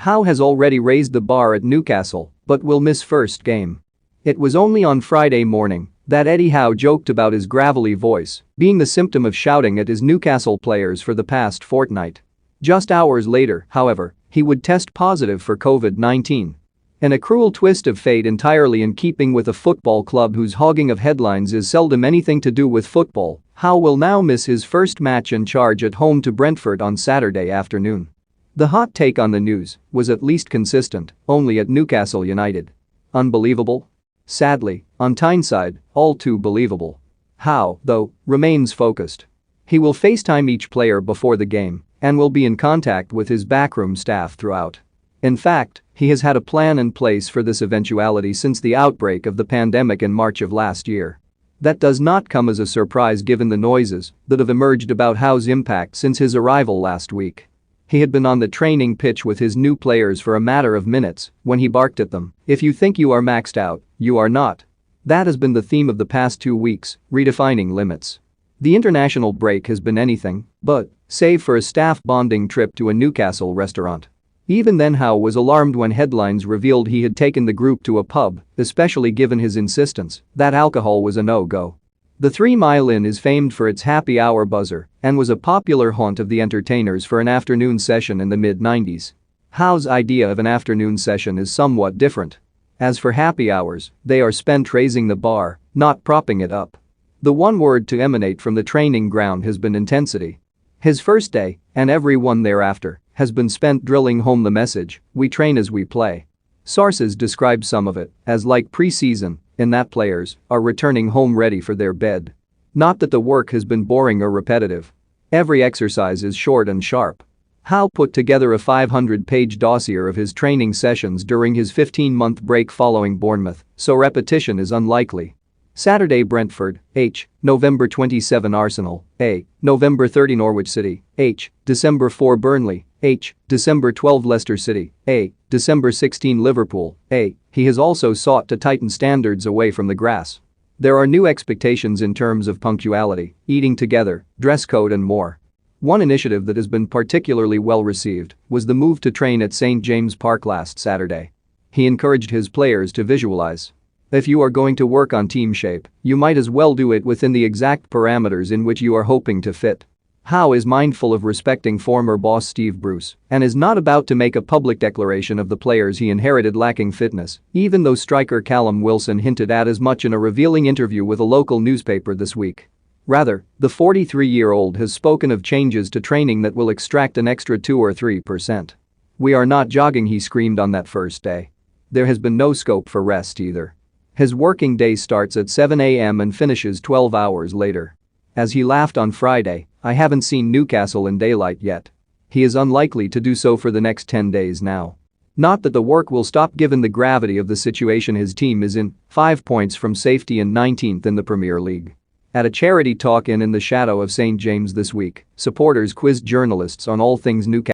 Howe has already raised the bar at Newcastle but will miss first game. It was only on Friday morning that Eddie Howe joked about his gravelly voice being the symptom of shouting at his Newcastle players for the past fortnight. Just hours later, however, he would test positive for COVID-19. In a cruel twist of fate entirely in keeping with a football club whose hogging of headlines is seldom anything to do with football, Howe will now miss his first match in charge at home to Brentford on Saturday afternoon. The hot take on the news was at least consistent, only at Newcastle United. Unbelievable? Sadly, on Tyneside, all too believable. Howe, though, remains focused. He will FaceTime each player before the game and will be in contact with his backroom staff throughout. In fact, he has had a plan in place for this eventuality since the outbreak of the pandemic in March of last year. That does not come as a surprise given the noises that have emerged about Howe's impact since his arrival last week. He had been on the training pitch with his new players for a matter of minutes when he barked at them, "If you think you are maxed out, you are not." That has been the theme of the past 2 weeks, redefining limits. The international break has been anything but, save for a staff bonding trip to a Newcastle restaurant. Even then Howe was alarmed when headlines revealed he had taken the group to a pub, especially given his insistence that alcohol was a no-go. The 3 Mile Inn is famed for its happy hour buzzer and was a popular haunt of the entertainers for an afternoon session in the mid-90s. Howe's idea of an afternoon session is somewhat different. As for happy hours, they are spent raising the bar, not propping it up. The one word to emanate from the training ground has been intensity. His first day, and every one thereafter, has been spent drilling home the message, "We train as we play." Sources describe some of it as like pre-season, in that players are returning home ready for their bed. Not that the work has been boring or repetitive. Every exercise is short and sharp. Howe put together a 500-page dossier of his training sessions during his 15-month break following Bournemouth, so repetition is unlikely. Saturday Brentford, H. November 27 Arsenal, A. November 30 Norwich City, H. December 4 Burnley, H. December 12 Leicester City, A. December 16 Liverpool, A. He has also sought to tighten standards away from the grass. There are new expectations in terms of punctuality, eating together, dress code and more. One initiative that has been particularly well received was the move to train at St James Park last Saturday. He encouraged his players to visualize. If you are going to work on team shape, you might as well do it within the exact parameters in which you are hoping to fit. Howe is mindful of respecting former boss Steve Bruce and is not about to make a public declaration of the players he inherited lacking fitness, even though striker Callum Wilson hinted at as much in a revealing interview with a local newspaper this week. Rather, the 43-year-old has spoken of changes to training that will extract an extra 2 or 3%. "We are not jogging," he screamed on that first day. There has been no scope for rest either. His working day starts at 7 a.m. and finishes 12 hours later. As he laughed on Friday, "I haven't seen Newcastle in daylight yet." He is unlikely to do so for the next 10 days now. Not that the work will stop given the gravity of the situation his team is in, 5 points from safety and 19th in the Premier League. At a charity talk in the shadow of St James this week, supporters quizzed journalists on all things Newcastle.